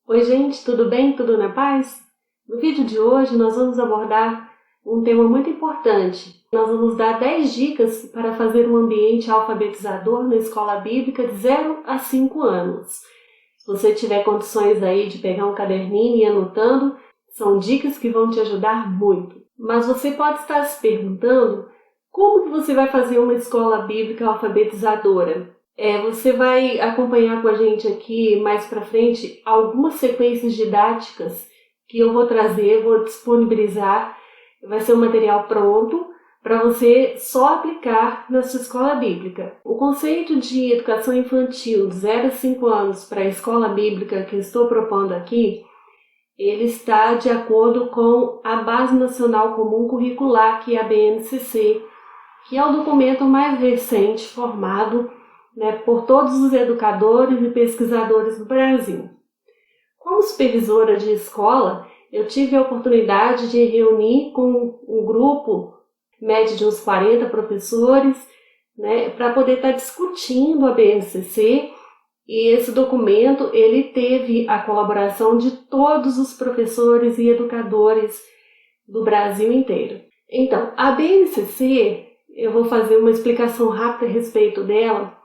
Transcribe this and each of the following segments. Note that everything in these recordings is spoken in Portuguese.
Oi gente, tudo bem? Tudo na paz? No vídeo de hoje nós vamos abordar um tema muito importante. Nós vamos dar 10 dicas para fazer um ambiente alfabetizador na escola bíblica de 0 a 5 anos. Se você tiver condições aí de pegar um caderninho e ir anotando, são dicas que vão te ajudar muito. Mas você pode estar se perguntando como que você vai fazer uma escola bíblica alfabetizadora? Você vai acompanhar com a gente aqui mais para frente algumas sequências didáticas que eu vou trazer, vou disponibilizar. Vai ser um material pronto para você só aplicar na sua escola bíblica. O conceito de educação infantil de 0 a 5 anos para a escola bíblica que eu estou propondo aqui, ele está de acordo com a Base Nacional Comum Curricular, que é a BNCC, que é o documento mais recente formado por todos os educadores e pesquisadores do Brasil. Como supervisora de escola, eu tive a oportunidade de reunir com um grupo médio de uns 40 professores, para poder estar discutindo a BNCC, e esse documento ele teve a colaboração de todos os professores e educadores do Brasil inteiro. Então, a BNCC, eu vou fazer uma explicação rápida a respeito dela.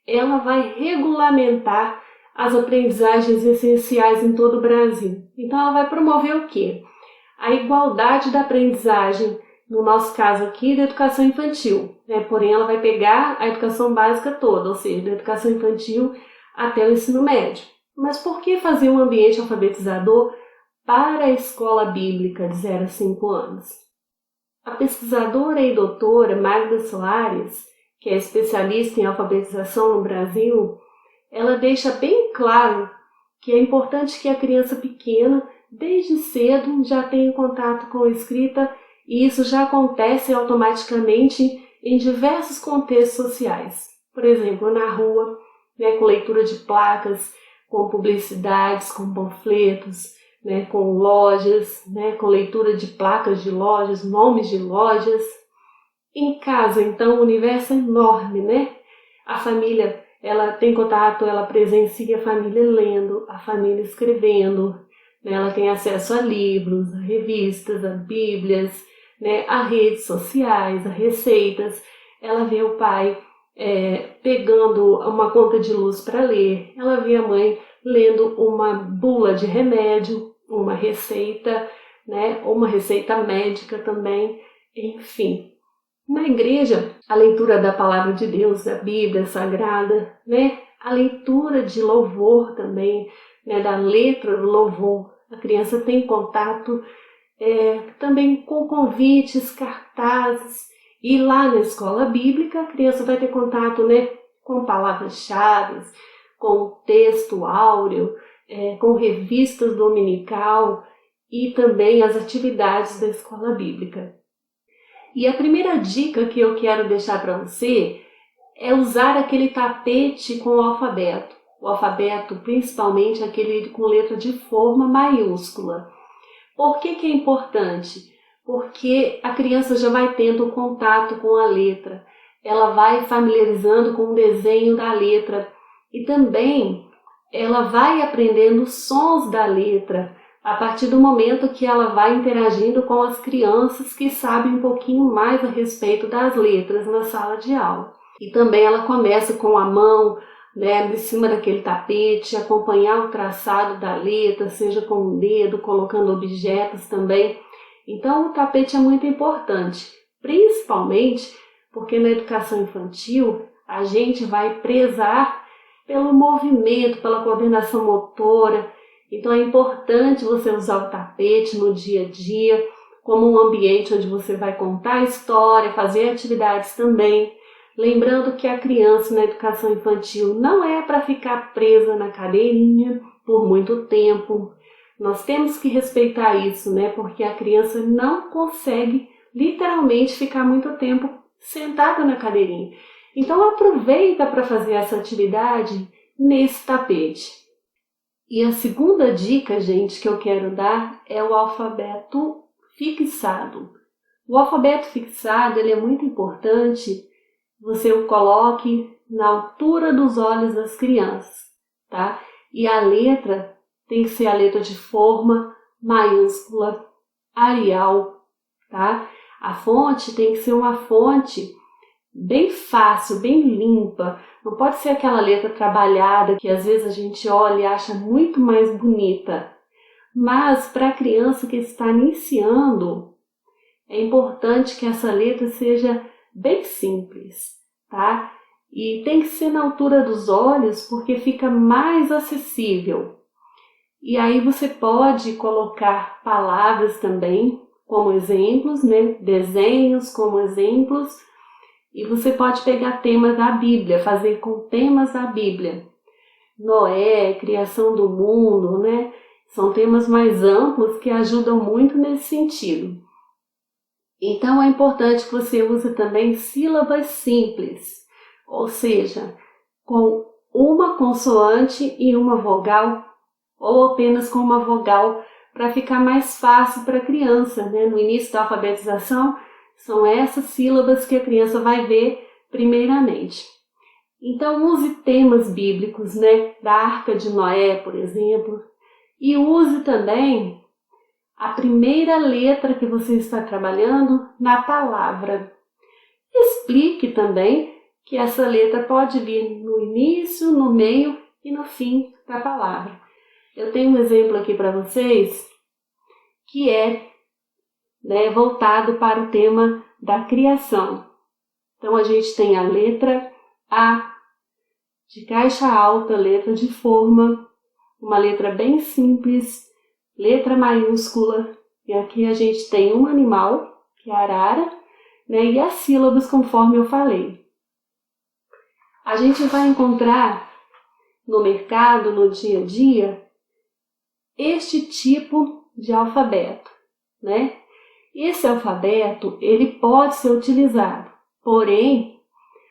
Ela vai regulamentar as aprendizagens essenciais em todo o Brasil. Então, ela vai promover o quê? A igualdade da aprendizagem, no nosso caso aqui, da educação infantil. Porém, ela vai pegar a educação básica toda, ou seja, da educação infantil até o ensino médio. Mas por que fazer um ambiente alfabetizador para a escola bíblica de 0 a 5 anos? A pesquisadora e doutora Magda Soares, que é especialista em alfabetização no Brasil, ela deixa bem claro que é importante que a criança pequena, desde cedo, já tenha contato com a escrita, e isso já acontece automaticamente em diversos contextos sociais. Por exemplo, na rua, com leitura de placas, com publicidades, com panfletos, com lojas, com leitura de placas de lojas, nomes de lojas. Em casa, então, o universo é enorme, A família, ela tem contato, ela presencia a família lendo, a família escrevendo, Ela tem acesso a livros, a revistas, a bíblias, a redes sociais, a receitas. Ela vê o pai pegando uma conta de luz para ler, ela vê a mãe lendo uma bula de remédio, uma receita, ou uma receita médica também, enfim. Na igreja, a leitura da palavra de Deus, da Bíblia Sagrada, a leitura de louvor também, da letra do louvor. A criança tem contato também com convites, cartazes, e lá na escola bíblica a criança vai ter contato com palavras-chave, com texto áureo, com revistas dominical e também as atividades da escola bíblica. E a primeira dica que eu quero deixar para você é usar aquele tapete com o alfabeto. O alfabeto, principalmente aquele com letra de forma maiúscula. Por que é importante? Porque a criança já vai tendo contato com a letra. Ela vai familiarizando com o desenho da letra. E também ela vai aprendendo os sons da letra, a partir do momento que ela vai interagindo com as crianças que sabem um pouquinho mais a respeito das letras na sala de aula. E também ela começa com a mão, em cima daquele tapete, acompanhar o traçado da letra, seja com o dedo, colocando objetos também. Então o tapete é muito importante, principalmente porque na educação infantil a gente vai prezar pelo movimento, pela coordenação motora. Então é importante você usar o tapete no dia a dia como um ambiente onde você vai contar a história, fazer atividades também. Lembrando que a criança na educação infantil não é para ficar presa na cadeirinha por muito tempo. Nós temos que respeitar isso, porque a criança não consegue literalmente ficar muito tempo sentada na cadeirinha. Então aproveita para fazer essa atividade nesse tapete. E a segunda dica, gente, que eu quero dar é o alfabeto fixado. O alfabeto fixado ele é muito importante. Você o coloque na altura dos olhos das crianças, tá? E a letra tem que ser a letra de forma maiúscula, Arial, tá? A fonte tem que ser uma fonte bem fácil, bem limpa. Não pode ser aquela letra trabalhada que às vezes a gente olha e acha muito mais bonita. Mas para a criança que está iniciando, é importante que essa letra seja bem simples, tá? E tem que ser na altura dos olhos porque fica mais acessível. E aí você pode colocar palavras também como exemplos, né? Desenhos como exemplos. E você pode pegar temas da Bíblia, fazer com temas da Bíblia. Noé, criação do mundo, né? São temas mais amplos que ajudam muito nesse sentido. Então é importante que você use também sílabas simples, ou seja, com uma consoante e uma vogal, ou apenas com uma vogal, para ficar mais fácil para a criança, né? No início da alfabetização, são essas sílabas que a criança vai ver primeiramente. Então use temas bíblicos, né? Da Arca de Noé, por exemplo, e use também a primeira letra que você está trabalhando na palavra. Explique também que essa letra pode vir no início, no meio e no fim da palavra. Eu tenho um exemplo aqui para vocês que é, né, voltado para o tema da criação. Então a gente tem a letra A, de caixa alta, letra de forma, uma letra bem simples, letra maiúscula, e aqui a gente tem um animal, que é a arara, né, e as sílabas conforme eu falei. A gente vai encontrar no mercado, no dia a dia, este tipo de alfabeto, né? Esse alfabeto, ele pode ser utilizado, porém,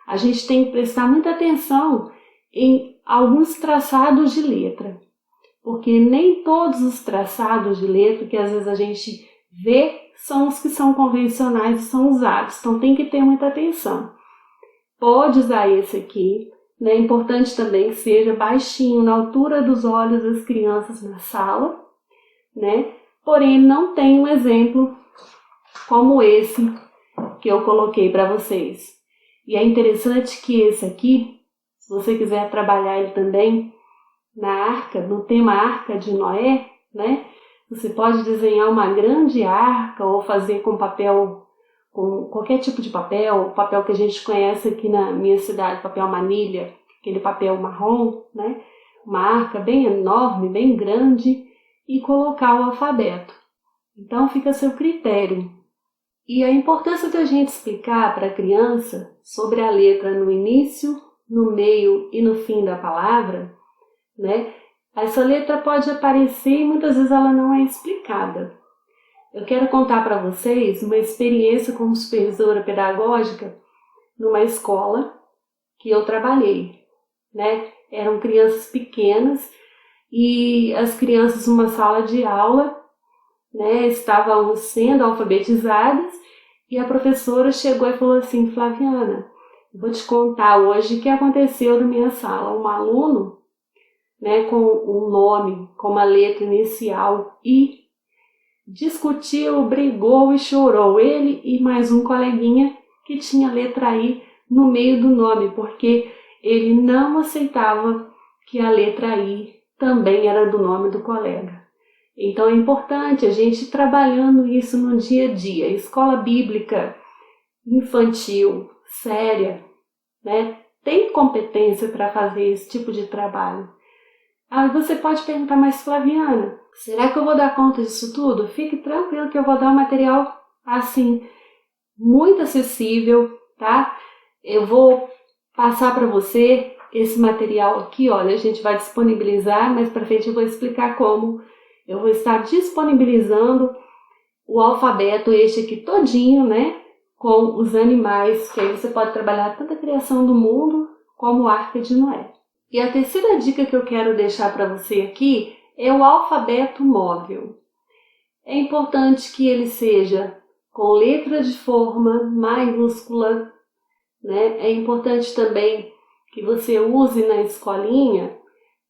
a gente tem que prestar muita atenção em alguns traçados de letra, porque nem todos os traçados de letra que às vezes a gente vê são os que são convencionais e são usados, então tem que ter muita atenção. Pode usar esse aqui, né? É importante também que seja baixinho, na altura dos olhos das crianças na sala, né? Porém, não tem um exemplo como esse que eu coloquei para vocês. E é interessante que esse aqui, se você quiser trabalhar ele também na arca, no tema Arca de Noé, né? Você pode desenhar uma grande arca ou fazer com papel, com qualquer tipo de papel, papel que a gente conhece aqui na minha cidade, papel manilha, aquele papel marrom, né? Uma arca bem enorme, bem grande, e colocar o alfabeto. Então fica a seu critério. E a importância da gente explicar para a criança sobre a letra no início, no meio e no fim da palavra, né? Essa letra pode aparecer e muitas vezes ela não é explicada. Eu quero contar para vocês uma experiência como supervisora pedagógica numa escola que eu trabalhei, né? Eram crianças pequenas e as crianças numa sala de aula, né, estavam sendo alfabetizadas e a professora chegou e falou assim: Flaviana, vou te contar hoje o que aconteceu na minha sala. Um aluno, né, com um nome, com uma letra inicial I, discutiu, brigou e chorou, ele e mais um coleguinha que tinha letra I no meio do nome, porque ele não aceitava que a letra I também era do nome do colega. Então é importante a gente ir trabalhando isso no dia a dia. Escola bíblica infantil, séria, né? Tem competência para fazer esse tipo de trabalho. Aí você pode perguntar, mas Flaviana, será que eu vou dar conta disso tudo? Fique tranquilo que eu vou dar um material assim, muito acessível, tá? Eu vou passar para você esse material aqui, olha, a gente vai disponibilizar, mas para frente eu vou explicar como. Eu vou estar disponibilizando o alfabeto este aqui todinho, né? Com os animais, que aí você pode trabalhar tanto a criação do mundo como a Arca de Noé. E a terceira dica que eu quero deixar para você aqui é o alfabeto móvel. É importante que ele seja com letra de forma maiúscula, né? É importante também que você use na escolinha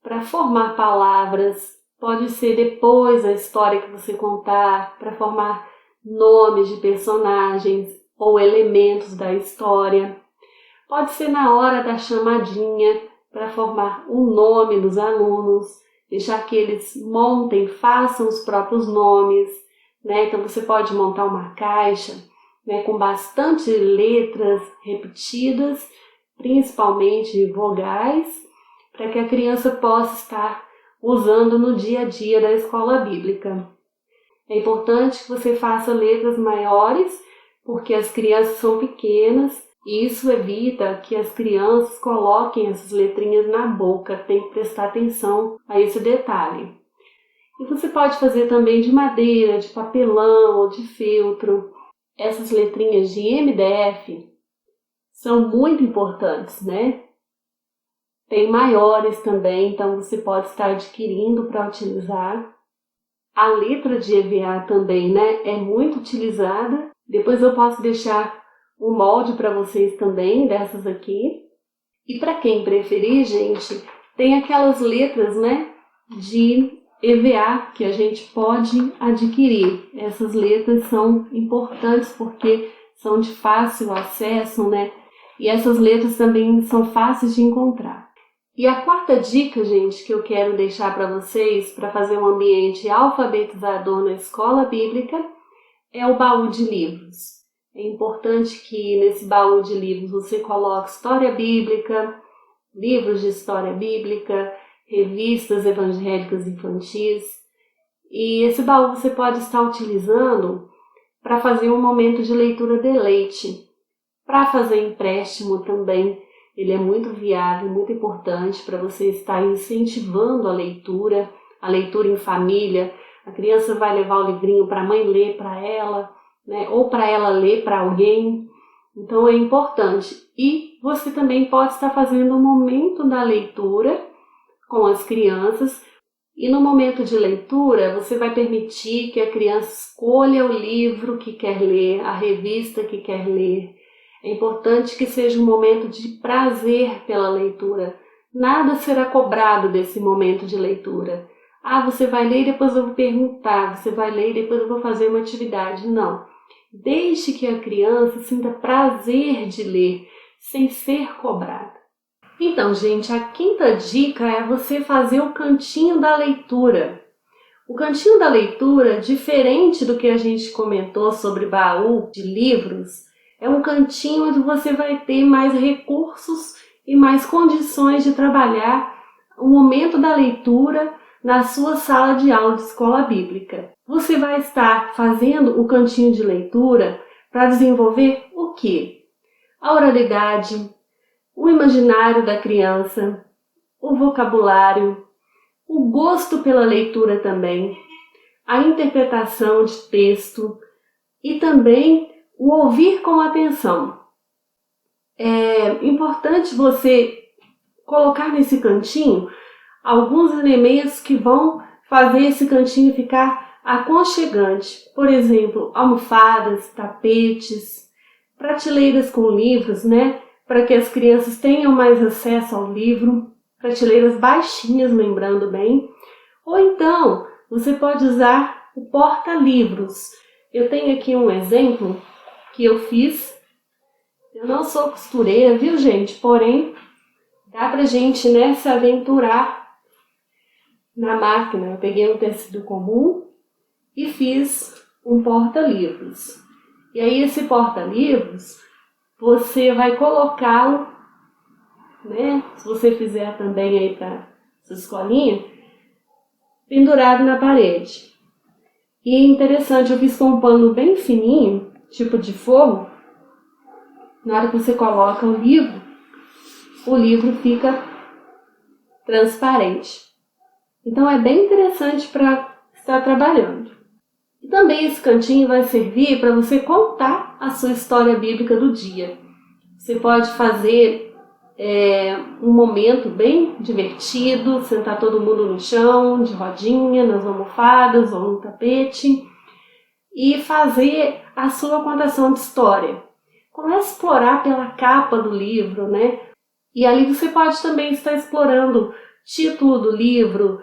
para formar palavras pode ser depois da história que você contar, para formar nomes de personagens ou elementos da história. Pode ser na hora da chamadinha, para formar o nome dos alunos, deixar que eles montem, façam os próprios nomes, né? Então você pode montar uma caixa, né, com bastante letras repetidas, principalmente vogais, para que a criança possa estar usando no dia a dia da escola bíblica. É importante que você faça letras maiores, porque as crianças são pequenas e isso evita que as crianças coloquem essas letrinhas na boca. Tem que prestar atenção a esse detalhe. E você pode fazer também de madeira, de papelão ou de feltro. Essas letrinhas de MDF são muito importantes, né? Tem maiores também, então você pode estar adquirindo para utilizar. A letra de EVA também, né, é muito utilizada. Depois eu posso deixar o molde para vocês também, dessas aqui. E para quem preferir, gente, tem aquelas letras, né, de EVA que a gente pode adquirir. Essas letras são importantes porque são de fácil acesso, né? E essas letras também são fáceis de encontrar. E a quarta dica, gente, que eu quero deixar para vocês para fazer um ambiente alfabetizador na escola bíblica é o baú de livros. É importante que nesse baú de livros você coloque história bíblica, livros de história bíblica, revistas evangélicas infantis. E esse baú você pode estar utilizando para fazer um momento de leitura deleite, para fazer empréstimo também. Ele é muito viável, muito importante para você estar incentivando a leitura em família. A criança vai levar o livrinho para a mãe ler para ela, né? Ou para ela ler para alguém. Então é importante. E você também pode estar fazendo um momento da leitura com as crianças. E no momento de leitura, você vai permitir que a criança escolha o livro que quer ler, a revista que quer ler. É importante que seja um momento de prazer pela leitura. Nada será cobrado desse momento de leitura. Você vai ler e depois eu vou perguntar, você vai ler e depois eu vou fazer uma atividade. Não. Deixe que a criança sinta prazer de ler, sem ser cobrada. Então, gente, a quinta dica é você fazer o cantinho da leitura. O cantinho da leitura, diferente do que a gente comentou sobre baú de livros, é um cantinho onde você vai ter mais recursos e mais condições de trabalhar o momento da leitura na sua sala de aula de escola bíblica. Você vai estar fazendo o cantinho de leitura para desenvolver o quê? A oralidade, o imaginário da criança, o vocabulário, o gosto pela leitura também, a interpretação de texto e também o ouvir com atenção. É importante você colocar nesse cantinho alguns elementos que vão fazer esse cantinho ficar aconchegante. Por exemplo, almofadas, tapetes, prateleiras com livros, né? Para que as crianças tenham mais acesso ao livro. Prateleiras baixinhas, lembrando bem. Ou então, você pode usar o porta-livros. Eu tenho aqui um exemplo que eu fiz. Eu não sou costureira, viu, gente? Porém, dá pra gente, né, se aventurar na máquina. Eu peguei um tecido comum e fiz um porta-livros. E aí esse porta-livros, você vai colocá-lo, né, se você fizer também aí para sua escolinha, pendurado na parede. E é interessante, eu fiz com um pano bem fininho, tipo de forro. Na hora que você coloca o livro fica transparente. Então é bem interessante para estar trabalhando. E também esse cantinho vai servir para você contar a sua história bíblica do dia. Você pode fazer um momento bem divertido, sentar todo mundo no chão, de rodinha, nas almofadas ou no tapete e fazer a sua contação de história. Comece a explorar pela capa do livro, né? E ali você pode também estar explorando o título do livro,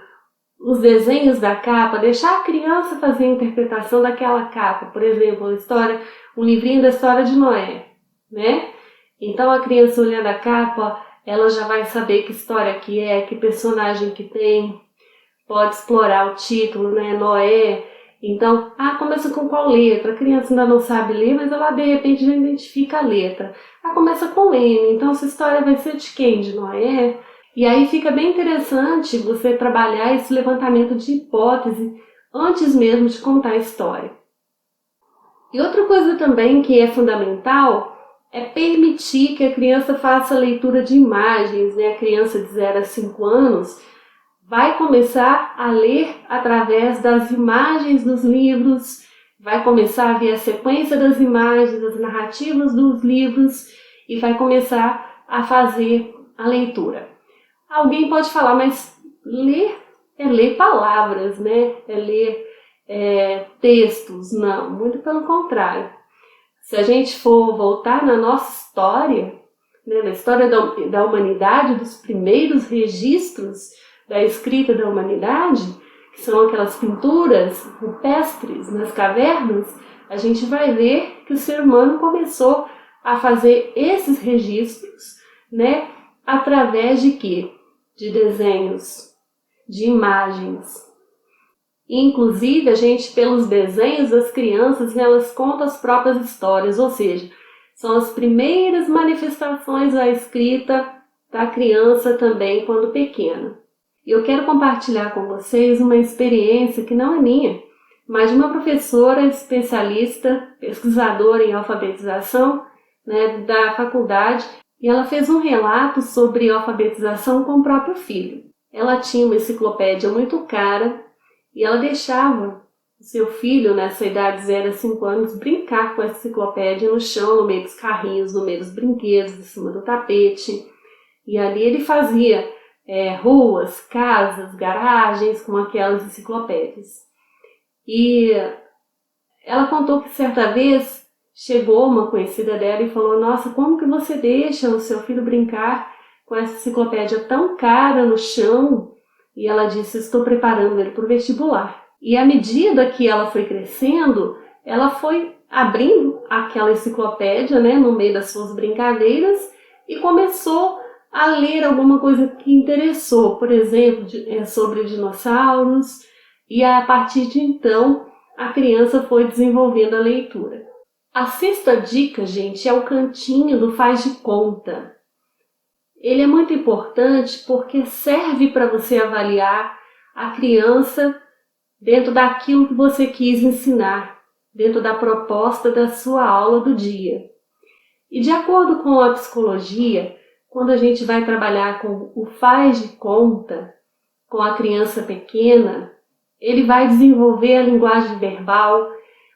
os desenhos da capa, deixar a criança fazer a interpretação daquela capa. Por exemplo, um livrinho da história de Noé, né? Então a criança olhando a capa, ela já vai saber que história que é, que personagem que tem, pode explorar o título, né? Noé. Então, começa com qual letra? A criança ainda não sabe ler, mas ela de repente já identifica a letra. Começa com N, então essa história vai ser de quem? De Noé? E aí fica bem interessante você trabalhar esse levantamento de hipótese antes mesmo de contar a história. E outra coisa também que é fundamental é permitir que a criança faça leitura de imagens, né? A criança de 0 a 5 anos vai começar a ler através das imagens dos livros, vai começar a ver a sequência das imagens, das narrativas dos livros e vai começar a fazer a leitura. Alguém pode falar, mas ler é ler palavras, né? É ler textos. Não, muito pelo contrário. Se a gente for voltar na nossa história, né, na história da humanidade, dos primeiros registros da escrita da humanidade, que são aquelas pinturas rupestres nas cavernas, a gente vai ver que o ser humano começou a fazer esses registros, né, através de quê? De desenhos, de imagens. Inclusive, a gente, pelos desenhos das crianças, elas contam as próprias histórias, ou seja, são as primeiras manifestações da escrita da criança também quando pequena. E eu quero compartilhar com vocês uma experiência que não é minha, mas de uma professora especialista, pesquisadora em alfabetização, né, da faculdade, e ela fez um relato sobre alfabetização com o próprio filho. Ela tinha uma enciclopédia muito cara e ela deixava o seu filho, nessa idade de 0 a 5 anos, brincar com essa enciclopédia no chão, no meio dos carrinhos, no meio dos brinquedos, em cima do tapete. E ali ele fazia ruas, casas, garagens com aquelas enciclopédias. E ela contou que certa vez chegou uma conhecida dela e falou: nossa, como que você deixa o seu filho brincar com essa enciclopédia tão cara no chão? E ela disse: estou preparando ele para o vestibular. E à medida que ela foi crescendo, ela foi abrindo aquela enciclopédia, né, no meio das suas brincadeiras e começou a ler alguma coisa que interessou, por exemplo, sobre dinossauros, e a partir de então a criança foi desenvolvendo a leitura. A sexta dica, gente, é o cantinho do faz de conta. Ele é muito importante porque serve para você avaliar a criança dentro daquilo que você quis ensinar, dentro da proposta da sua aula do dia. E de acordo com a psicologia, quando a gente vai trabalhar com o faz de conta, com a criança pequena, ele vai desenvolver a linguagem verbal,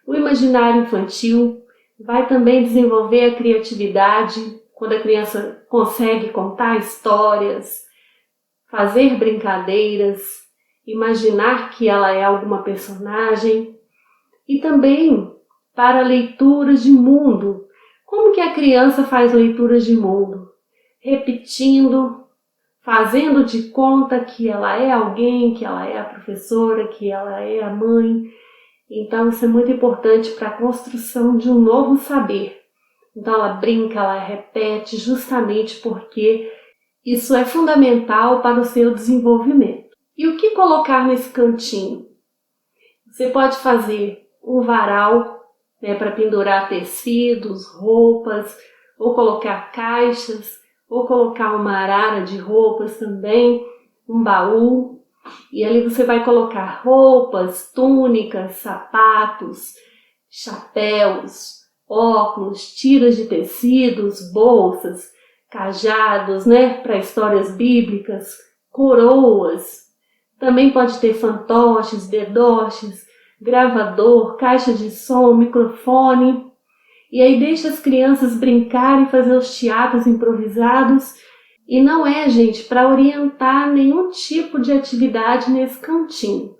o imaginário infantil, vai também desenvolver a criatividade, quando a criança consegue contar histórias, fazer brincadeiras, imaginar que ela é alguma personagem, e também para leituras de mundo. Como que a criança faz leituras de mundo? Repetindo, fazendo de conta que ela é alguém, que ela é a professora, que ela é a mãe. Então isso é muito importante para a construção de um novo saber. Então ela brinca, ela repete, justamente porque isso é fundamental para o seu desenvolvimento. E o que colocar nesse cantinho? Você pode fazer um varal, né, para pendurar tecidos, roupas, ou colocar caixas, ou colocar uma arara de roupas também, um baú. E ali você vai colocar roupas, túnicas, sapatos, chapéus, óculos, tiras de tecidos, bolsas, cajados, né, para histórias bíblicas, coroas. Também pode ter fantoches, dedoches, gravador, caixa de som, microfone. E aí deixa as crianças brincarem, fazer os teatros improvisados. E não é, gente, para orientar nenhum tipo de atividade nesse cantinho.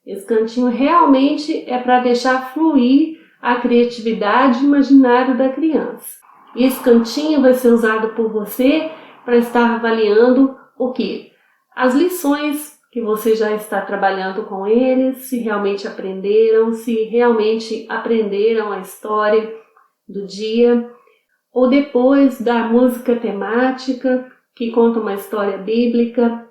Esse cantinho realmente é para deixar fluir a criatividade e o imaginário da criança. E esse cantinho vai ser usado por você para estar avaliando o quê? As lições que você já está trabalhando com eles, se realmente aprenderam, se realmente aprenderam a história do dia, ou depois da música temática, que conta uma história bíblica.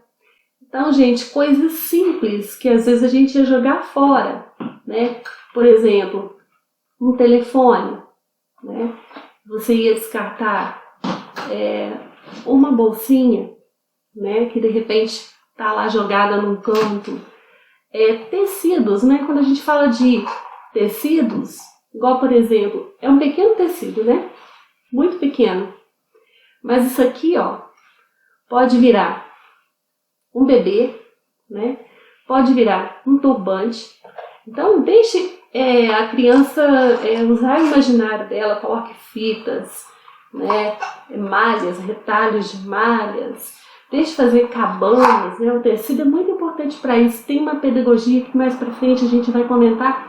Então, gente, coisas simples que às vezes a gente ia jogar fora, né? Por exemplo, um telefone, né? Você ia descartar uma bolsinha, né? Que de repente está lá jogada num canto. Tecidos, né? Quando a gente fala de tecidos, igual por exemplo, é um pequeno tecido, né? Muito pequeno. Mas isso aqui, ó, pode virar um bebê, né? Pode virar um turbante. Então, deixe a criança usar o imaginário dela, coloque fitas, né? Malhas, retalhos de malhas. Deixe fazer cabanas, né? O tecido é muito importante para isso. Tem uma pedagogia que mais para frente a gente vai comentar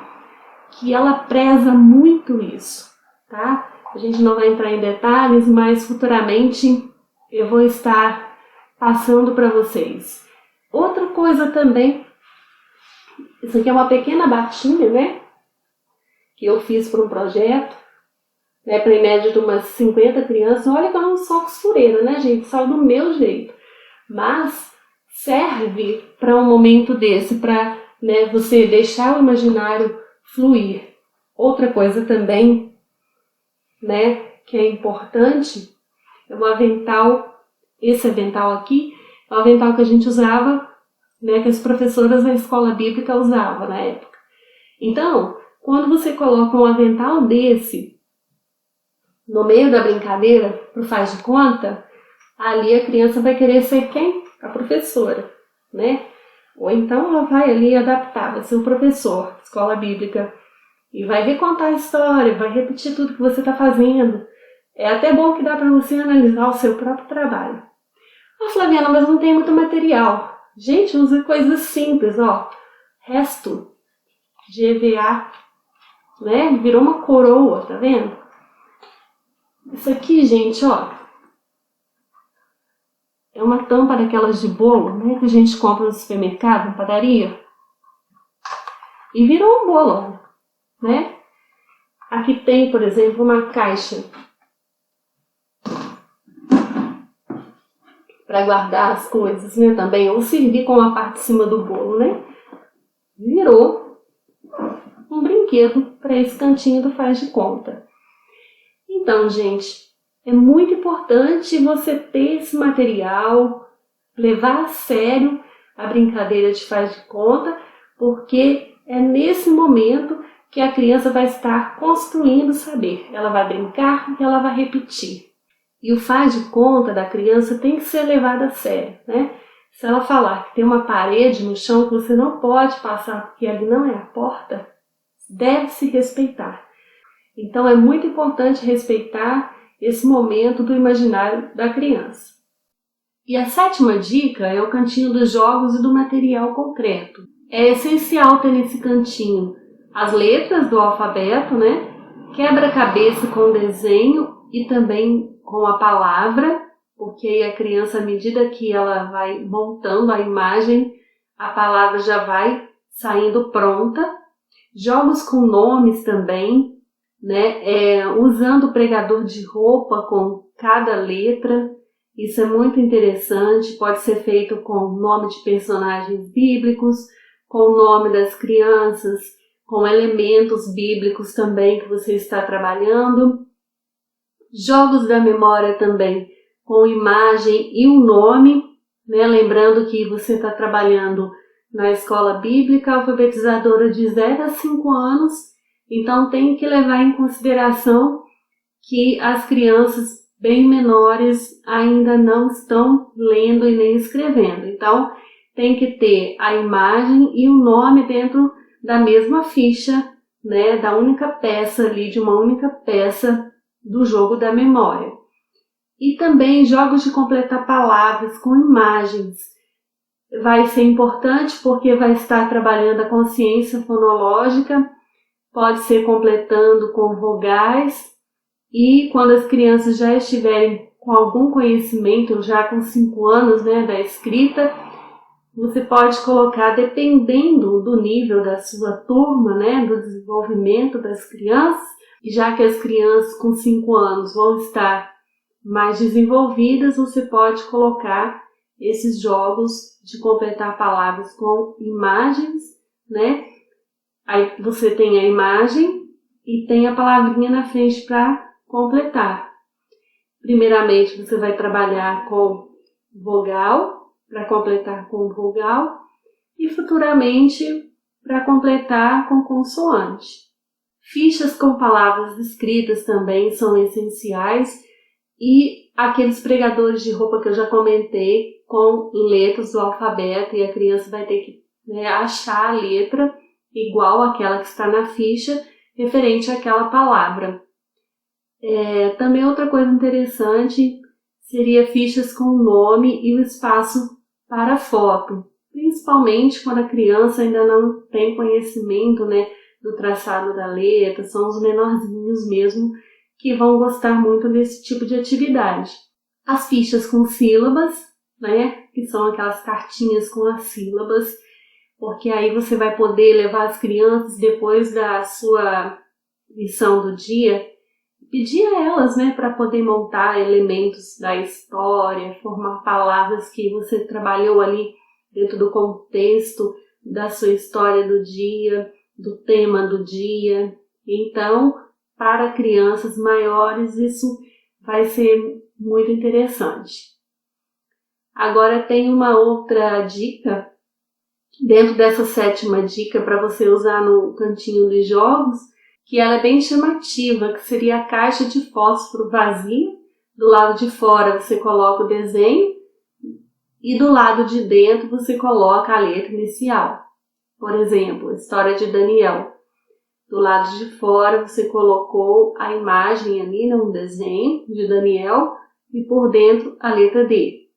que ela preza muito isso, tá? A gente não vai entrar em detalhes, mas futuramente eu vou estar passando para vocês. Outra coisa também, isso aqui é uma pequena batinha, né? Que eu fiz para um projeto, né? Para em média de umas 50 crianças. Olha que eu não sou costureira, né, gente? Só do meu jeito. Mas serve para um momento desse, para, né, você deixar o imaginário fluir. Outra coisa também, né, que é importante, é um avental. Esse avental aqui é um avental que a gente usava, né, que as professoras da escola bíblica usavam na época. Então, quando você coloca um avental desse no meio da brincadeira, pro faz de conta, ali a criança vai querer ser quem? A professora, né? Ou então ela vai ali adaptar, vai ser o professor, escola bíblica, e vai recontar a história, vai repetir tudo que você está fazendo. É até bom que dá para você analisar o seu próprio trabalho. Ah, Flaviana, mas não tem muito material. Gente, usa coisas simples, ó. Resto de EVA, né? Virou uma coroa, tá vendo? Isso aqui, gente, ó, é uma tampa daquelas de bolo, né? Que a gente compra no supermercado, na padaria. E virou um bolo, né? Aqui tem, por exemplo, uma caixa para guardar as coisas, né? Também, ou servir com a parte de cima do bolo, né? Virou um brinquedo para esse cantinho do faz de conta. Então, gente, é muito importante você ter esse material, levar a sério a brincadeira de faz de conta, porque é nesse momento que a criança vai estar construindo saber. Ela vai brincar e ela vai repetir. E o faz de conta da criança tem que ser levado a sério, né? Se ela falar que tem uma parede no chão que você não pode passar porque ali não é a porta, deve se respeitar. Então é muito importante respeitar esse momento do imaginário da criança. E a 7ª dica é o cantinho dos jogos e do material concreto. É essencial ter nesse cantinho as letras do alfabeto, né? Quebra-cabeça com desenho e também com a palavra, porque aí a criança, à medida que ela vai montando a imagem, a palavra já vai saindo pronta. Jogos com nomes também, né? Usando o pregador de roupa com cada letra. Isso é muito interessante, pode ser feito com o nome de personagens bíblicos, com o nome das crianças, com elementos bíblicos também que você está trabalhando. Jogos da memória também, com imagem e o nome, né? Lembrando que você está trabalhando na escola bíblica alfabetizadora de 0 a 5 anos, então tem que levar em consideração que as crianças bem menores ainda não estão lendo e nem escrevendo. Então, tem que ter a imagem e o nome dentro da mesma ficha, né, da única peça ali, de uma única peça do jogo da memória. E também jogos de completar palavras com imagens. Vai ser importante porque vai estar trabalhando a consciência fonológica, pode ser completando com vogais. E quando as crianças já estiverem com algum conhecimento, já com 5 anos, né, da escrita, Você pode colocar, dependendo do nível da sua turma, né, do desenvolvimento das crianças, já que as crianças com 5 anos vão estar mais desenvolvidas, você pode colocar esses jogos de completar palavras com imagens, né? Aí você tem a imagem e tem a palavrinha na frente para completar. Primeiramente, você vai trabalhar com vogal, para completar com vogal, e futuramente para completar com consoante. Fichas com palavras escritas também são essenciais, e aqueles pregadores de roupa que eu já comentei, com letras do alfabeto, e a criança vai ter que, né, achar a letra igual àquela que está na ficha, referente àquela palavra. Também outra coisa interessante seria fichas com o nome e o espaço para foto, principalmente quando a criança ainda não tem conhecimento, né, do traçado da letra, são os menorzinhos mesmo que vão gostar muito desse tipo de atividade. As fichas com sílabas, né, que são aquelas cartinhas com as sílabas, porque aí você vai poder levar as crianças depois da sua lição do dia, pedir a elas, né, para poder montar elementos da história, formar palavras que você trabalhou ali dentro do contexto da sua história do dia, do tema do dia. Então, para crianças maiores, isso vai ser muito interessante. Agora tem uma outra dica, dentro dessa 7ª dica para você usar no cantinho dos jogos, que ela é bem chamativa, que seria a caixa de fósforo vazia. Do lado de fora você coloca o desenho e do lado de dentro você coloca a letra inicial. Por exemplo, a história de Daniel. Do lado de fora você colocou a imagem ali, um desenho de Daniel, e por dentro a letra D.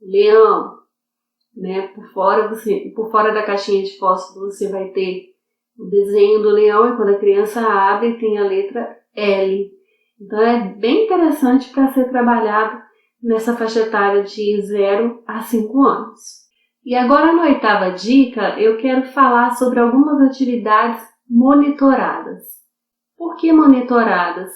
Leão, né? Por fora da caixinha de fósforo você vai ter o desenho do leão, e quando a criança abre tem a letra L. Então é bem interessante para ser trabalhado nessa faixa etária de 0 a 5 anos. E agora na 8ª dica eu quero falar sobre algumas atividades monitoradas. Por que monitoradas?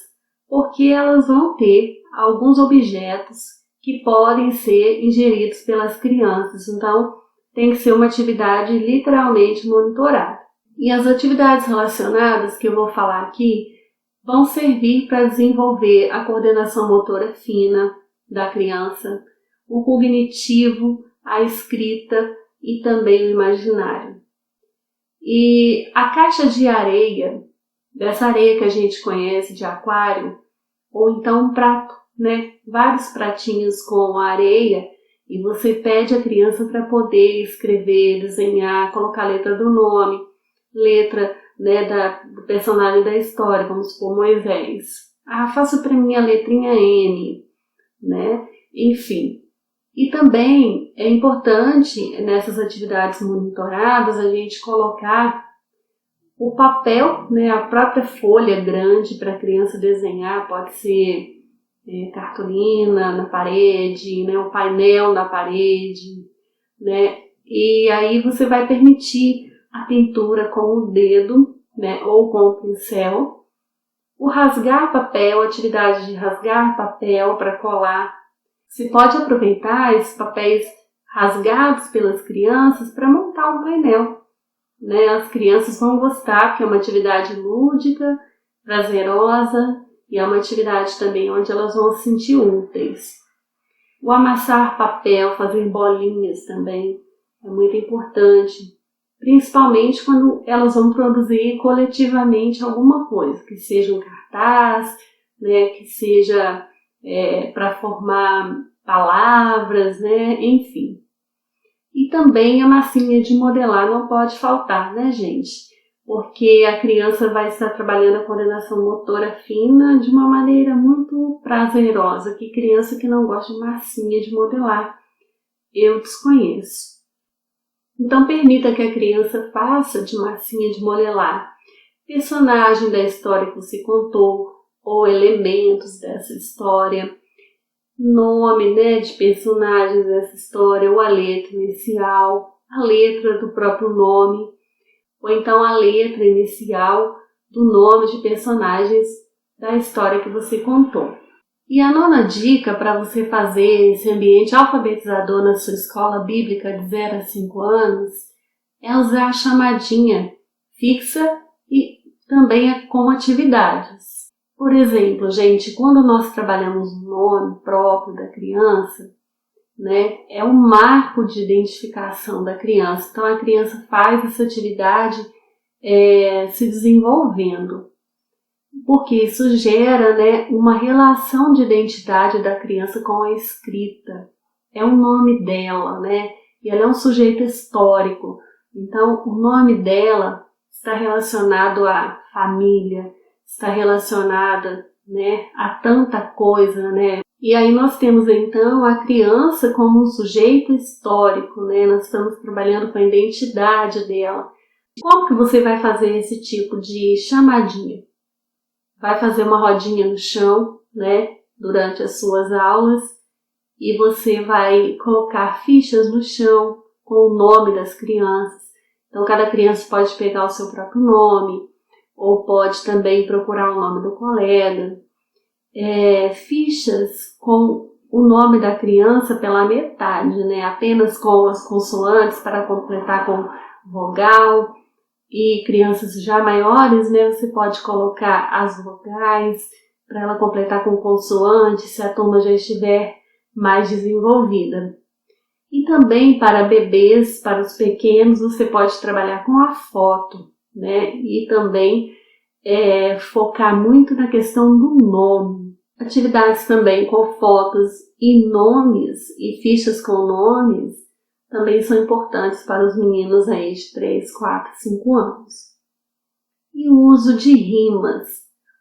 Porque elas vão ter alguns objetos que podem ser ingeridos pelas crianças, então tem que ser uma atividade literalmente monitorada. E as atividades relacionadas que eu vou falar aqui vão servir para desenvolver a coordenação motora fina da criança, o cognitivo, a escrita e também o imaginário. E a caixa de areia, dessa areia que a gente conhece de aquário, ou então um prato, né? Vários pratinhos com areia, e você pede à criança para poder escrever, desenhar, colocar a letra do nome, letra, né, do personagem da história, vamos supor Moisés. Faça para mim a letrinha M, né? Enfim. E também é importante nessas atividades monitoradas a gente colocar o papel, né, a própria folha grande para a criança desenhar, pode ser cartolina na parede, né, um painel na parede, né? E aí você vai permitir a pintura com o dedo, né, ou com o pincel, o rasgar papel, atividade de rasgar papel para colar. Você pode aproveitar esses papéis rasgados pelas crianças para montar um painel, né? As crianças vão gostar, porque é uma atividade lúdica, prazerosa, e é uma atividade também onde elas vão se sentir úteis. O amassar papel, fazer bolinhas também é muito importante, principalmente quando elas vão produzir coletivamente alguma coisa, que seja um cartaz, né, que seja para formar palavras, né, enfim. E também a massinha de modelar não pode faltar, né, gente? Porque a criança vai estar trabalhando a coordenação motora fina de uma maneira muito prazerosa. Que criança que não gosta de massinha de modelar? Eu desconheço. Então permita que a criança faça de massinha de modelar personagem da história que você contou, ou elementos dessa história, nome, né, de personagens dessa história, ou a letra inicial, a letra do próprio nome, ou então a letra inicial do nome de personagens da história que você contou. E a 9ª dica para você fazer esse ambiente alfabetizador na sua escola bíblica de 0 a 5 anos é usar a chamadinha fixa e também com atividades. Por exemplo, gente, quando nós trabalhamos o nome próprio da criança, né, é um marco de identificação da criança. Então a criança faz essa atividade se desenvolvendo, porque isso gera, né, uma relação de identidade da criança com a escrita. É o nome dela, né, e ela é um sujeito histórico. Então o nome dela está relacionado à família, está relacionada, né, a tanta coisa, né? E aí nós temos então a criança como um sujeito histórico, né? Nós estamos trabalhando com a identidade dela. Como que você vai fazer esse tipo de chamadinha? Vai fazer uma rodinha no chão, né, durante as suas aulas, e você vai colocar fichas no chão com o nome das crianças. Então cada criança pode pegar o seu próprio nome, ou pode também procurar o nome do colega. Fichas com o nome da criança pela metade, né? Apenas com as consoantes para completar com vogal. E crianças já maiores, né? Você pode colocar as vogais para ela completar com consoante, se a turma já estiver mais desenvolvida. E também para bebês, para os pequenos, você pode trabalhar com a foto, né? E também focar muito na questão do nome. Atividades também com fotos e nomes e fichas com nomes também são importantes para os meninos aí de 3, 4, 5 anos. E o uso de rimas.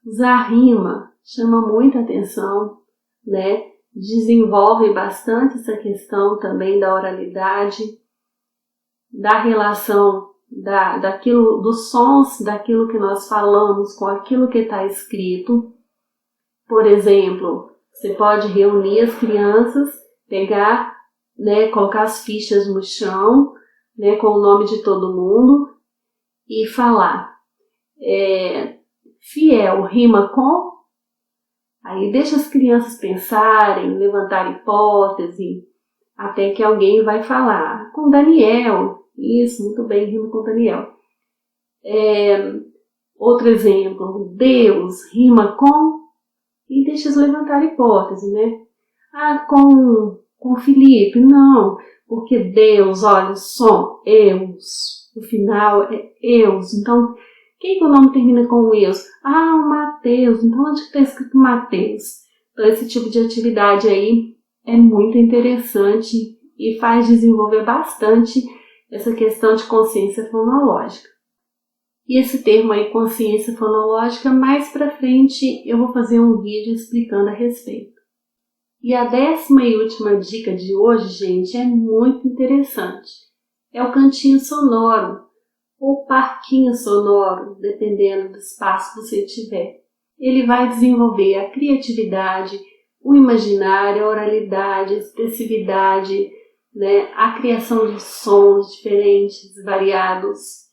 Usar rima chama muita atenção, né? Desenvolve bastante essa questão também da oralidade, da relação daquilo, dos sons daquilo que nós falamos com aquilo que está escrito. Por exemplo, você pode reunir as crianças, pegar, né, colocar as fichas no chão, né, com o nome de todo mundo e falar fiel rima com. Aí deixa as crianças pensarem, levantar hipótese, até que alguém vai falar com Daniel. Isso, muito bem, rima com Daniel. Outro exemplo, Deus rima com, e deixa eles levantar hipótese, né? Com Felipe, não, porque Deus, olha, o som, Eus, o final é Eus, então quem que o nome termina com Eus? O Mateus, então onde está escrito Mateus? Então esse tipo de atividade aí é muito interessante e faz desenvolver bastante essa questão de consciência fonológica. E esse termo aí, consciência fonológica, mais pra frente eu vou fazer um vídeo explicando a respeito. E a 10ª e última dica de hoje, gente, é muito interessante. É o cantinho sonoro, ou parquinho sonoro, dependendo do espaço que você tiver. Ele vai desenvolver a criatividade, o imaginário, a oralidade, a expressividade, né, a criação de sons diferentes, variados.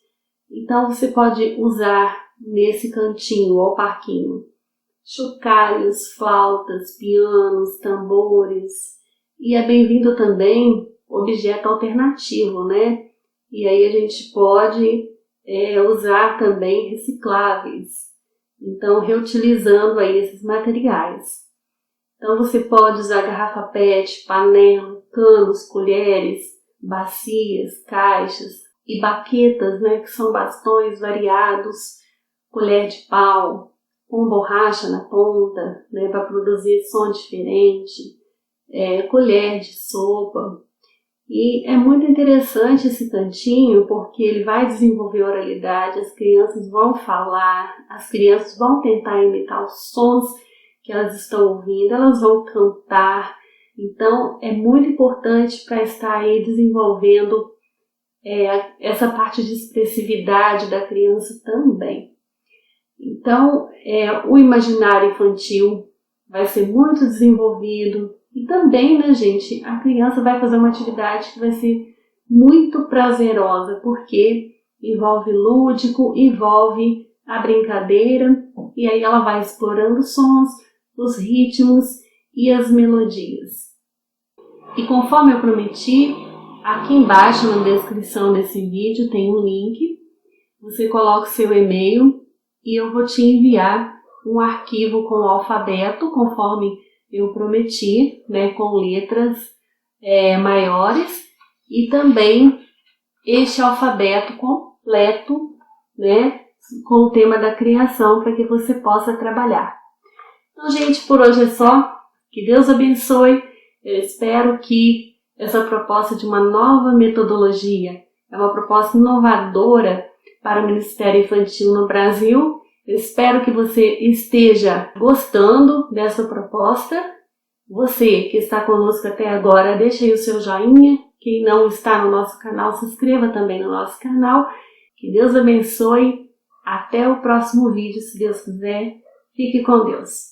Então você pode usar nesse cantinho ou parquinho chocalhos, flautas, pianos, tambores, e é bem-vindo também objeto alternativo, né? E aí a gente pode usar também recicláveis, então reutilizando aí esses materiais. Então você pode usar garrafa PET, panela, canos, colheres, bacias, caixas e baquetas, né, que são bastões variados, colher de pau, com borracha na ponta, né, para produzir som diferente, colher de sopa. E é muito interessante esse cantinho porque ele vai desenvolver oralidade, as crianças vão falar, as crianças vão tentar imitar os sons que elas estão ouvindo, elas vão cantar. Então é muito importante para estar aí desenvolvendo essa parte de expressividade da criança também. Então, o imaginário infantil vai ser muito desenvolvido e também, né, gente, a criança vai fazer uma atividade que vai ser muito prazerosa, porque envolve lúdico, envolve a brincadeira, e aí ela vai explorando os sons, os ritmos e as melodias. E conforme eu prometi, aqui embaixo na descrição desse vídeo tem um link, você coloca o seu e-mail e eu vou te enviar um arquivo com o alfabeto, conforme eu prometi, né, com letras maiores, e também este alfabeto completo, né, com o tema da criação, para que você possa trabalhar. Então, gente, por hoje é só. Que Deus abençoe. Eu espero que essa proposta de uma nova metodologia é uma proposta inovadora para o Ministério Infantil no Brasil. Eu espero que você esteja gostando dessa proposta. Você que está conosco até agora, deixa aí o seu joinha. Quem não está no nosso canal, se inscreva também no nosso canal. Que Deus abençoe. Até o próximo vídeo, se Deus quiser. Fique com Deus.